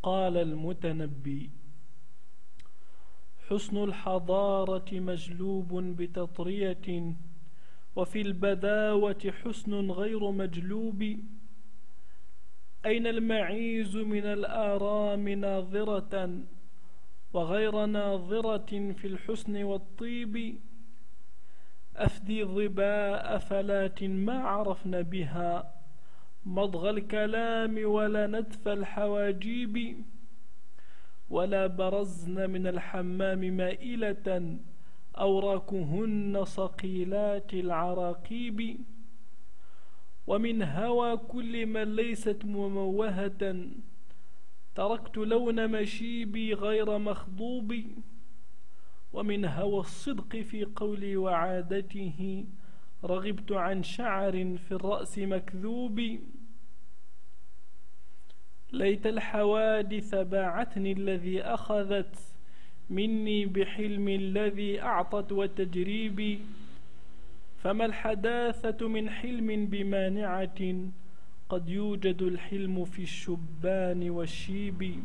قال المتنبي: حسن الحضارة مجلوب بتطرية، وفي البداوة حسن غير مجلوب. أين المعيز من الآرام ناظرة، وغير ناظرة في الحسن والطيب. أفدي ظباء فلات ما عرفن بها مضغ الكلام ولا نتف الحواجيب، ولا برزن من الحمام مائلة أوراكهن صقيلات العراقيب. ومن هوى كل من ليست مموهة تركت لون مشيبي غير مخضوب. ومن هوى الصدق في قولي وعادته رغبت عن شعر في الرأس مكذوب. ليت الحوادث باعتني الذي أخذت مني بحلم الذي أعطت وتجريبي. فما الحداثة من حلم بمانعة، قد يوجد الحلم في الشبان والشيب.